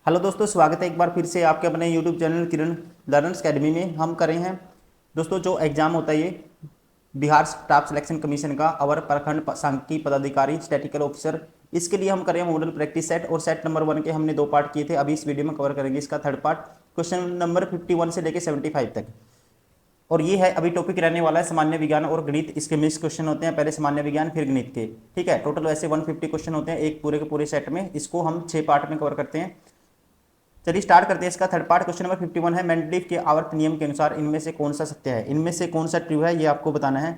Hello दोस्तों, स्वागत है एक बार फिर से आपके अपने यूट्यूब चैनल किरण लर्नर्स अकेडमी में। हम कर रहे हैं दोस्तों जो एग्ज़ाम होता है ये बिहार स्टाफ सिलेक्शन कमीशन का अवर प्रखंड सांख्यिकी पदाधिकारी स्टैटिकल ऑफिसर, इसके लिए हम करें मॉडल प्रैक्टिस सेट। और सेट नंबर 1 के हमने 2 पार्ट किए थे, अभी इस वीडियो में कवर करेंगे इसका थर्ड पार्ट, क्वेश्चन नंबर 51 से लेकर 75 तक। और ये है अभी टॉपिक रहने वाला है सामान्य विज्ञान और गणित। इसके मिक्स क्वेश्चन होते हैं, पहले सामान्य विज्ञान फिर गणित के। ठीक है, टोटल वैसे 150 क्वेश्चन होते हैं एक पूरे के पूरे सेट में। इसको हम 6 पार्ट में कवर करते हैं। चलिए स्टार्ट करते हैं इसका थर्ड पार्ट। क्वेश्चन नंबर 51 है, मेंडलीव के आवर्त नियम के अनुसार इनमें से कौन सा सत्य है, इनमें से कौन सा ट्रू है, ये आपको बताना है।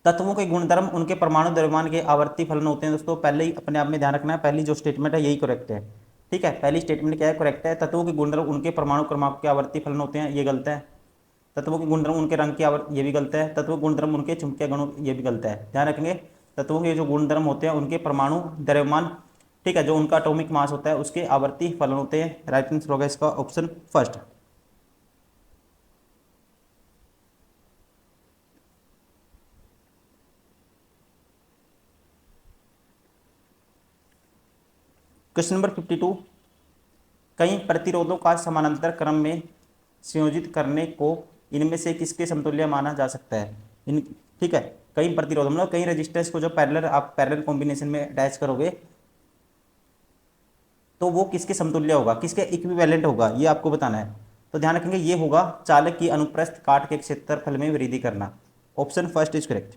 तत्वों के गुणधर्म उनके परमाणु द्रव्यमान के आवर्ती फलन होते हैं। दोस्तों पहले ही अपने आप में ध्यान रखना है, पहली जो स्टेटमेंट है यही करेक्ट है। ठीक है, पहली स्टेटमेंट क्या है, करेक्ट है। तत्वों के गुणधर्म उनके परमाणु क्रमांक के आवर्ती फलन होते हैं, ये गलत है। तत्वों के गुणधर्म उनके रंग की आवर्त, ये भी गलत है। तत्वों के गुणधर्म उनके चुंबकीय गुणों, ये भी गलत है। ध्यान रखेंगे, तत्वों के जो गुणधर्म होते हैं उनके परमाणु द्रव्यमान, ठीक है, जो उनका एटॉमिक मास होता है उसके आवर्ती फलन होते हैं। राइट आंसर होगा इसका ऑप्शन फर्स्ट। क्वेश्चन नंबर 52, कई प्रतिरोधों का समानांतर क्रम में संयोजित करने को इनमें से किसके समतुल्य माना जा सकता है। इन, ठीक है, कई प्रतिरोध मतलब कई रेजिस्टेंस को जो पैरेलल आप पैरेलल कॉम्बिनेशन में अटैच करोगे तो वो किसके समतुल्य होगा, किसके इक्विवेलेंट होगा, ये आपको बताना है। तो ध्यान रखेंगे ये होगा चालक की अनुप्रस्थ काट के क्षेत्रफल में वृद्धि करना। Option first is correct.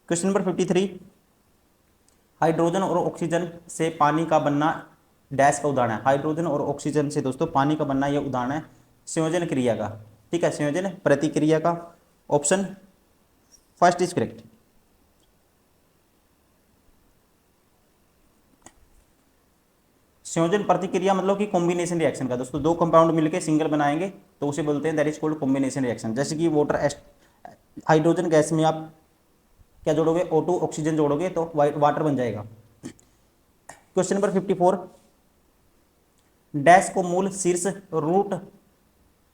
Question number 53, hydrogen और ऑक्सीजन से पानी का बनना डैश का उदाहरण है। हाइड्रोजन और ऑक्सीजन से दोस्तों पानी का बनना यह उदाहरण है संयोजन क्रिया का। ठीक है, संयोजन प्रतिक्रिया का। Option first is correct. संयोजन प्रतिक्रिया मतलब कि कॉम्बिनेशन रिएक्शन का। दोस्तों दो कंपाउंड मिलकर सिंगल बनाएंगे तो उसे बोलते हैं that is called combination reaction. जैसे कि हाइड्रोजन गैस में आप क्या जोड़ोगे, O2 ऑक्सीजन जोड़ोगे तो वाटर बन जाएगा। क्वेश्चन नंबर 54, डैश को मूल शीर्ष रूट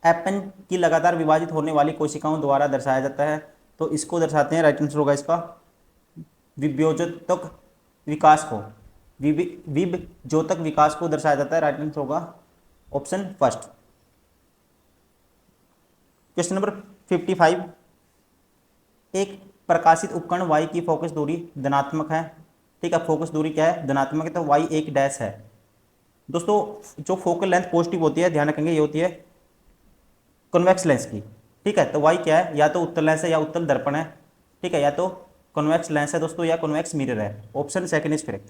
एपन की लगातार विभाजित होने वाली कोशिकाओं द्वारा दर्शाया जाता है। तो इसको दर्शाते हैं, राइट आंसर होगा इसका विभ्योजक विकास को, विभ्योजक विकास को दर्शाया जाता है। राइट आंसर होगा ऑप्शन फर्स्ट। क्वेश्चन नंबर 55, एक प्रकाशित उपकरण वाई की फोकस दूरी धनात्मक है। ठीक है, फोकस दूरी क्या है, धनात्मक है, तो वाई एक डैश है। दोस्तों जो फोकल लेंथ पॉजिटिव होती है, ध्यान रखेंगे ये होती है कॉन्वेक्स लेंस की। ठीक है, तो वाई क्या है, या तो उत्तल लेंस है या उत्तल दर्पण है। ठीक है, या तो कॉन्वेक्स लेंस है दोस्तों या कॉन्वेक्स मिरर है। Option second is correct.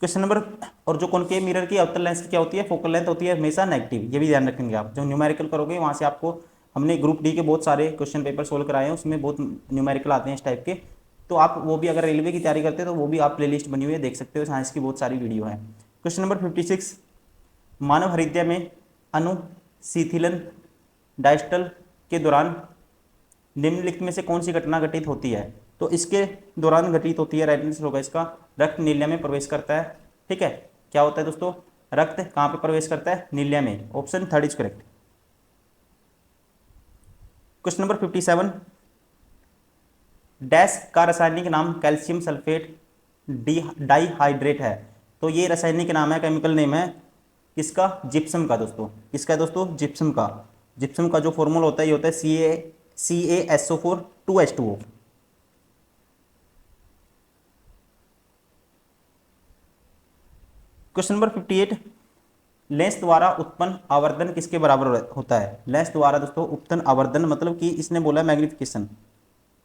Question number, और जो कॉनकेव मिरर की उत्तल लेंस की क्या होती है, फोकल लेंथ होती है हमेशा नेगेटिव। ये भी ध्यान रखेंगे आप, जो न्यूमेरिकल करोगे वहां से आपको, हमने ग्रुप डी के बहुत सारे क्वेश्चन पेपर सोल्व कराए हैं, उसमें बहुत न्यूमेरिकल आते हैं इस टाइप के। तो आप वो भी अगर रेलवे की तैयारी करते हैं तो वो भी आप प्लेलिस्ट बनी हुई है देख सकते हो, साइंस की बहुत सारी वीडियो है। क्वेश्चन नंबर 56, मानव हृदय में अनुशीथिलन डायस्टल के दौरान निम्नलिखित में से कौन सी घटना घटित होती है। तो इसके दौरान घटित होती है, राइट आंसर होगा इसका रक्त नीलिया में प्रवेश करता है। ठीक है, क्या होता है दोस्तों, रक्त कहाँ पे प्रवेश करता है, नीलिया में। Option third is correct. Question number 57, dash का रासायनिक नाम कैल्शियम सल्फेट डाइहाइड्रेट है। तो ये रासायनिक नाम है, केमिकल नेम है किसका, जिप्सम का। दोस्तों किसका है दोस्तों, जिप्सम का। जिप्सम का जो फॉर्मूला होता है ये होता है CaSO4 2H2O। Question number 58, lens द्वारा उत्पन्न आवर्धन किसके बराबर होता है। लेंस द्वारा दोस्तों उत्पन्न आवर्धन मतलब कि इसने बोला मैग्निफिकेशन।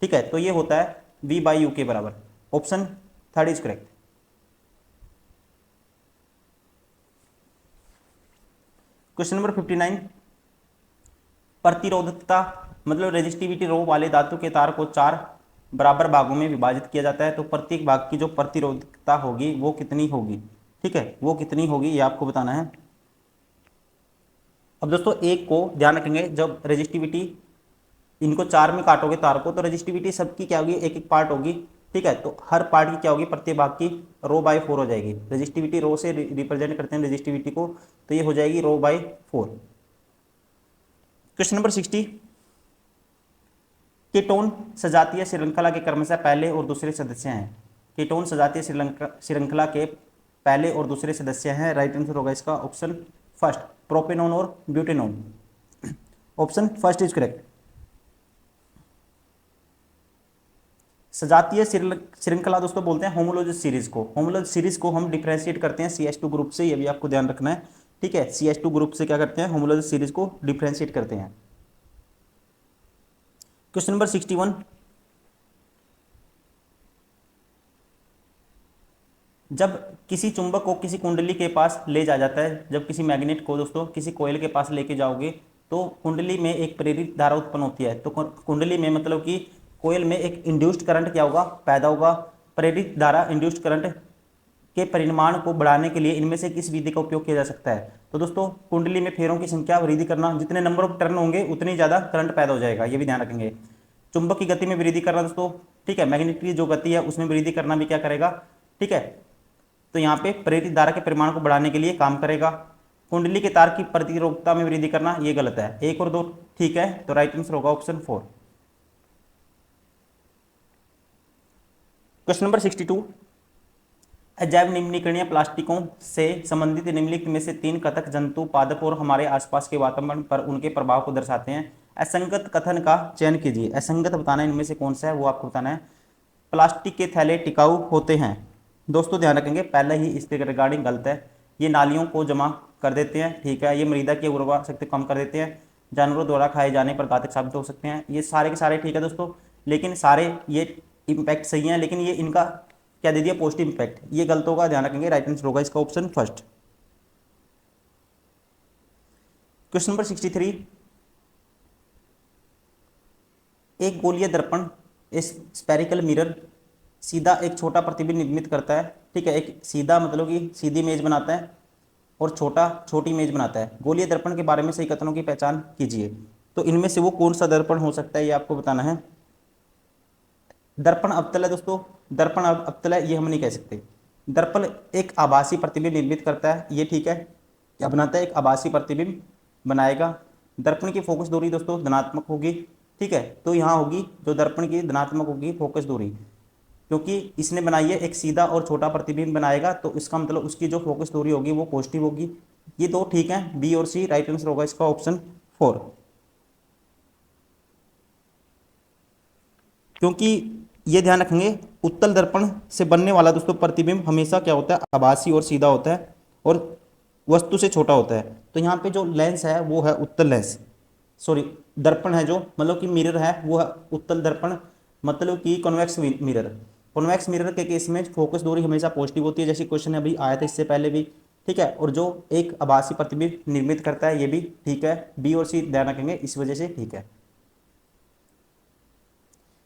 ठीक है, तो ये होता है V/U के बराबर। Option third is correct. Question number 59, प्रतिरोधकता मतलब रेजिस्टिविटी रो वाले धातु के तार को 4 बराबर भागों में विभाजित किया जाता है। तो प्रत्येक भाग की जो प्रतिरोधकता होगी वो कितनी होगी। ठीक है, वो कितनी होगी ये आपको बताना है। अब दोस्तों एक को ध्यान रखेंगे, जब रेजिस्टिविटी इनको 4 में काटोगे तार को तो रेजिस्टिविटी सबकी क्या होगी, एक एक पार्ट होगी। ठीक है, तो हर पार्ट की क्या होगी, प्रत्येक भाग की रो/4 हो जाएगी। रेजिस्टिविटी रो से रिप्रेजेंट करते हैं रेजिस्टिविटी को, तो ये हो जाएगी रो/4। क्वेश्चन नंबर 60, कीटोन सजातीय श्रृंखला के क्रमशः पहले और दूसरे सदस्य हैं। कीटोन सजातीय श्रृंखला के पहले और दूसरे सदस्य हैं। राइट आंसर होगा इसका ऑप्शन फर्स्ट, प्रोपेनोन और butanone. Option first is correct. सजातीय श्रृंखला दोस्तों बोलते हैं होमोलोगस सीरीज को। होमोलोगस सीरीज को हम डिफरेंशिएट करते हैं CH2 ग्रुप से, ये भी आपको ध्यान रखना है, ठीक है। CH2 ग्रुप से क्या करते हैं, होमोलोगस सीरीज को डिफरेंशिएट करते हैं। क्वेश्चन नंबर 61, जब किसी चुंबक को किसी कुंडली के पास ले जाया जाता है, जब किसी मैग्नेट को दोस्तों किसी कोयल के पास लेके जाओगे तो कुंडली में एक प्रेरित धारा उत्पन्न होती है। तो कुंडली में मतलब कि कोयल में एक इंड्यूस्ड करंट क्या होगा, पैदा होगा। प्रेरित धारा इंड्यूस्ड करंट के परिमाण को बढ़ाने के लिए इनमें से किस विधि का उपयोग किया जा सकता है। तो दोस्तों कुंडली में फेरों की संख्या वृद्धि करना, जितने नंबर ऑफ टर्न होंगे उतनी ज़्यादा करंट पैदा हो जाएगा, ये भी ध्यान रखेंगे। चुंबक की गति में वृद्धि करना दोस्तों, ठीक है, मैग्नेट की जो गति है उसमें वृद्धि करना भी क्या करेगा, ठीक है। तो यहाँ पे प्रेरित धारा के परिमाण को बढ़ाने के लिए काम करेगा। कुंडली के तार की प्रतिरोधकता में वृद्धि करना, ये गलत है। 1 और 2 ठीक है, तो राइट आंसर होगा ऑप्शन 4। क्वेश्चन नंबर 62, अजैव निम्नीकरणीय प्लास्टिकों से संबंधित निम्नलिखित में से 3 कथक जंतु, पादप और हमारे आसपास के वातावरण पर उनके प्रभाव को दर्शाते हैं। असंगत कथन का चयन कीजिए। असंगत बताना है इनमें से कौन सा है, वो आपको बताना है। प्लास्टिक के थैले टिकाऊ होते हैं। दोस्तों ध्यान रखेंगे, पहले ही इसके रिगार्डिंग गलत है। ये नालियों को जमा कर देते हैं, ठीक है। ये मृदा की उर्वरा शक्ति कम कर देते हैं। जानवरों द्वारा खाए जाने पर घातक साबित हो सकते हैं। ये सारे के सारे ठीक है दोस्तों, लेकिन सारे ये इम्पैक्ट सही हैं, लेकिन ये इनका क्या दे दिया, पॉजिटिव इम्पैक्ट, ये गलत होगा, ध्यान रखेंगे। राइट आंसर होगा इसका ऑप्शन फर्स्ट। क्वेश्चन नंबर 63, एक गोलीय दर्पण स्पेरिकल मिरर सीधा एक छोटा प्रतिबिंब निर्मित करता है, ठीक है। एक सीधा मतलब कि सीधी इमेज बनाता है और छोटी इमेज बनाता है। गोलीय दर्पण के बारे में सही कथनों की पहचान कीजिए। तो इनमें से वो कौन सा दर्पण हो सकता है, ये आपको बताना है। दर्पण अवतल है दोस्तों, दर्पण अवतल है ये हम नहीं कह सकते। दर्पण एक आभासी प्रतिबिंब निर्मित करता है, ये ठीक है। क्या बनाता है, एक आभासी प्रतिबिंब बनाएगा। दर्पण की फोकस दूरी दोस्तों धनात्मक होगी, ठीक है। तो यहाँ होगी जो दर्पण की धनात्मक होगी फोकस दूरी, क्योंकि इसने बनाई है एक सीधा और छोटा प्रतिबिंब बनाएगा, तो इसका मतलब उसकी जो फोकस दूरी होगी वो पॉजिटिव होगी। ये 2 ठीक है, बी और सी। राइट आंसर होगा इसका ऑप्शन 4, क्योंकि ये ध्यान रखेंगे उत्तल दर्पण से बनने वाला दोस्तों प्रतिबिंब हमेशा क्या होता है, आभासी और सीधा होता है और वस्तु से छोटा होता है। तो यहाँ पे जो लेंस है वो है उत्तल लेंस, सॉरी दर्पण है जो मतलब कि मिरर है वो है उत्तल दर्पण, मतलब कि कॉन्वेक्स मिरर। कॉन्वेक्स मिरर के केस में फोकस दूरी हमेशा पॉजिटिव होती है, जैसे क्वेश्चन अभी आया था इससे पहले भी, ठीक है। और जो एक आभासी प्रतिबिंब निर्मित करता है ये भी ठीक है, बी और सी ध्यान रखेंगे, इस वजह से ठीक है।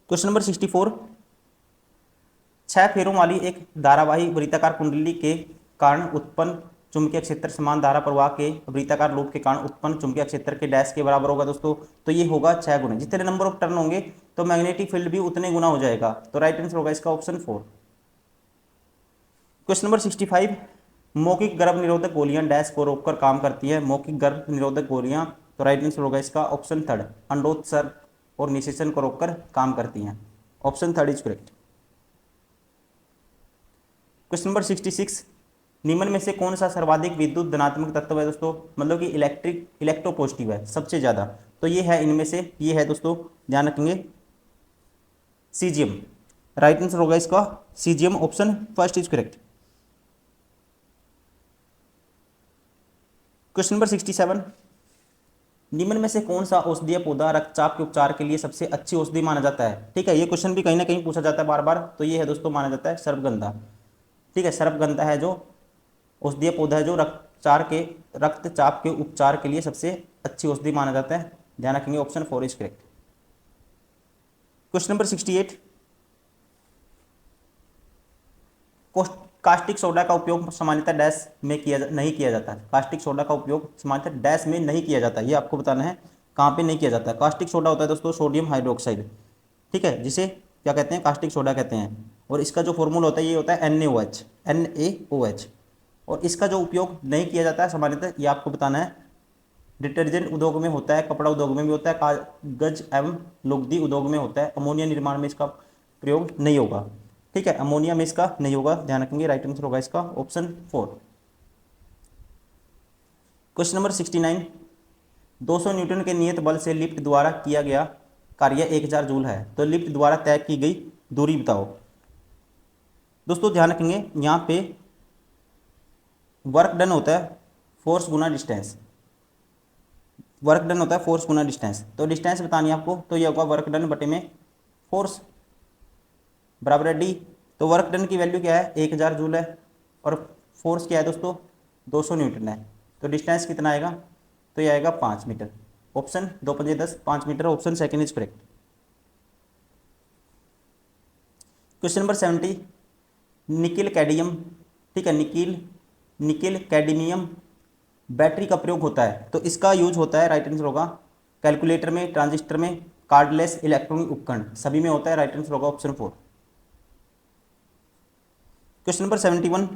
क्वेश्चन नंबर 64, 6 फेरों वाली एक धारावाही वृत्ताकार कुंडली के कारण उत्पन्न चुंबकीय क्षेत्र समान धारा प्रवाह के वृत्ताकार लूप के कारण उत्पन्न चुंबकीय क्षेत्र के डैश के बराबर होगा दोस्तों। तो ये होगा 6 गुना। जितने नंबर ऑफ टर्न होंगे तो मैग्नेटिक फील्ड भी उतने गुना हो जाएगा। तो राइट आंसर होगा इसका ऑप्शन 4। क्वेश्चन नंबर 65, मौखिक गर्भ निरोधक गोलियां डैश को रोककर काम करती है। मौखिक गर्भ निरोधक गोलियां, तो राइट आंसर होगा इसका ऑप्शन 3, अंडोत्सर्ग और निषेचन को रोककर काम करती हैं। Option 3 is correct. Question number 66, निम्न में से कौन सा सर्वाधिक विद्युत धनात्मक तत्व है दोस्तों, मतलब कि इलेक्ट्रोपॉजिटिव है सबसे ज्यादा। तो ये है इनमें से, ये है दोस्तों ध्यान रखेंगे सीजियम। राइट आंसर होगा इसका caesium, option first is correct. Question number 67, निम्न में से कौन सा औषधीय पौधा रक्तचाप के उपचार के लिए सबसे अच्छी औषधि माना जाता है, ठीक है। ये क्वेश्चन भी कहीं ना कहीं पूछा जाता है बार बार। तो ये है दोस्तों माना जाता है सर्पगंधा, ठीक है। सर्पगंधा है जो औषधीय पौधा है जो रक्तचाप के उपचार के लिए सबसे अच्छी औषधि माना जाता है, ध्यान रखेंगे। Option 4 is correct. Question number 68, caustic soda का उपयोग सामान्यतः डैश में नहीं किया जाता। कास्टिक सोडा का उपयोग सामान्यतः डैश में नहीं किया जाता, ये आपको बताना है कहाँ पे नहीं किया जाता। कास्टिक सोडा होता है दोस्तों सोडियम हाइड्रोक्साइड, ठीक है, जिसे क्या कहते हैं, कास्टिक सोडा कहते हैं। और इसका जो फॉर्मूला होता है ये होता है NaOH। और इसका जो उपयोग नहीं किया जाता है सामान्यतः, ये आपको बताना है डिटर्जेंट उद्योग में होता है, कपड़ा उद्योग में भी होता है, कागज एवं लुगदी उद्योग में होता है। अमोनिया निर्माण में इसका प्रयोग नहीं होगा। ठीक है, अमोनिया में इसका नहीं होगा, ध्यान रखेंगे। राइट आंसर होगा इसका ऑप्शन 4। क्वेश्चन नंबर 69, 200 न्यूटन के नियत बल से लिफ्ट द्वारा किया गया कार्य 1000 जूल है, तो लिफ्ट द्वारा तय की गई दूरी बताओ। दोस्तों ध्यान रखेंगे, यहाँ पे वर्क डन होता है फोर्स गुना डिस्टेंस। वर्क डन होता है फोर्स गुना डिस्टेंस, तो डिस्टेंस बतानी है आपको, तो ये होगा वर्क डन बटे में फोर्स बराबर है डी। तो वर्क डन की वैल्यू क्या है, 1000 जूल है, और फोर्स क्या है दोस्तों, 200 न्यूटन है। तो डिस्टेंस कितना आएगा, तो ये आएगा 5 metre. Option 2 5 10 5 metre, option second is correct. Question number 70, nickel cadmium, ठीक है, निकिल कैडमियम बैटरी का प्रयोग होता है, तो इसका यूज होता है, राइट आंसर होगा कैलकुलेटर में, ट्रांजिस्टर में, कार्डलेस इलेक्ट्रॉनिक उपकरण सभी में होता है। राइट आंसर होगा ऑप्शन 4। क्वेश्चन नंबर 71,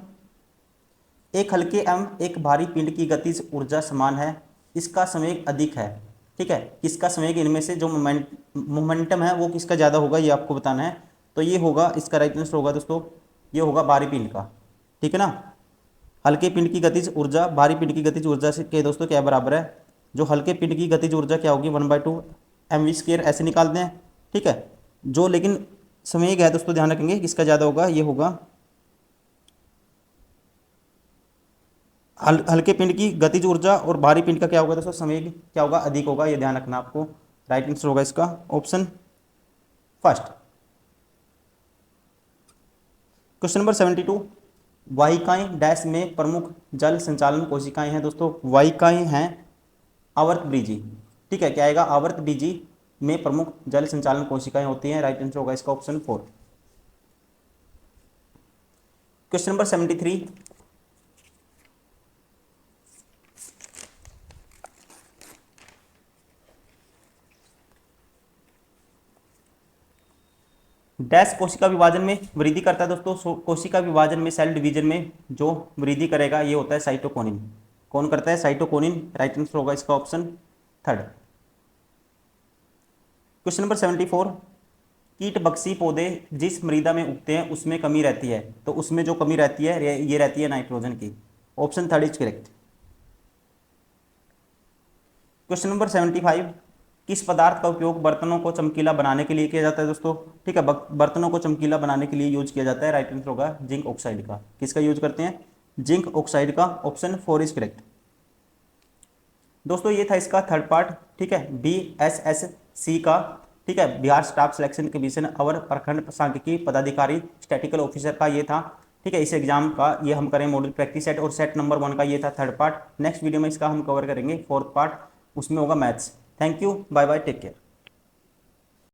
एक हल्के एवं एक भारी पिंड की गतिज ऊर्जा समान है, इसका संवेग अधिक है। ठीक है, किसका संवेग, इनमें से जो मोमेंटम है वो किसका ज़्यादा होगा, ये आपको बताना है। तो ये होगा इसका राइट आंसर होगा दोस्तों, ये होगा भारी पिंड का। ठीक है ना, हल्के पिंड की गतिज ऊर्जा भारी पिंड की गतिज ऊर्जा से के दोस्तों क्या बराबर है, जो हल्के पिंड की गतिज ऊर्जा क्या होगी 1/2 mv², ऐसे निकालते हैं। ठीक है, जो लेकिन संवेग है दोस्तों ध्यान रखेंगे किसका ज़्यादा होगा, ये होगा हल्के पिंड की गतिज ऊर्जा, और भारी पिंड का क्या होगा दोस्तों, संवेग क्या होगा, अधिक होगा, ये ध्यान रखना आपको। राइट आंसर होगा इसका ऑप्शन फर्स्ट। क्वेश्चन नंबर 72, वाहिकाएं डैश में प्रमुख जल संचालन कोशिकाएं हैं। दोस्तों वाहिकाएं हैं आवर्त बीजी। ठीक है, क्या आएगा, आवर्त बीजी में प्रमुख जल संचालन कोशिकाएं होती हैं। राइट आंसर होगा इसका ऑप्शन 4। क्वेश्चन नंबर 73, डैश कोशिका विभाजन में वृद्धि करता है। दोस्तों कोशिका विभाजन में, सेल डिवीजन में जो वृद्धि करेगा ये होता है साइटोकोनिन। कौन करता है, साइटोकोनिन। राइट आंसर होगा इसका ऑप्शन 3। क्वेश्चन नंबर 74, कीट बक्सी पौधे जिस मृदा में उगते हैं उसमें कमी रहती है, तो उसमें जो कमी रहती है ये रहती है नाइट्रोजन की। Option 3 is correct. Question number 75, किस पदार्थ का उपयोग बर्तनों को चमकीला बनाने के लिए किया जाता है। दोस्तों ठीक है, बर्तनों को चमकीला बनाने के लिए यूज किया जाता है। राइट आंसर होगा जिंक ऑक्साइड का। किसका यूज करते हैं, जिंक ऑक्साइड का। Option 4 is correct. दोस्तों ये था इसका थर्ड पार्ट। ठीक है, BSSC का, ठीक है, बिहार स्टाफ सिलेक्शन कमीशन अवर प्रखंड सांख्यिकी पदाधिकारी स्टैटिकल ऑफिसर का ये था। ठीक है, इस एग्जाम का ये हम करें मॉडल प्रैक्टिस सेट, और सेट नंबर 1 का ये था थर्ड पार्ट। नेक्स्ट वीडियो में इसका हम कवर करेंगे फोर्थ पार्ट, उसमें होगा maths. Thank you, bye bye, take care.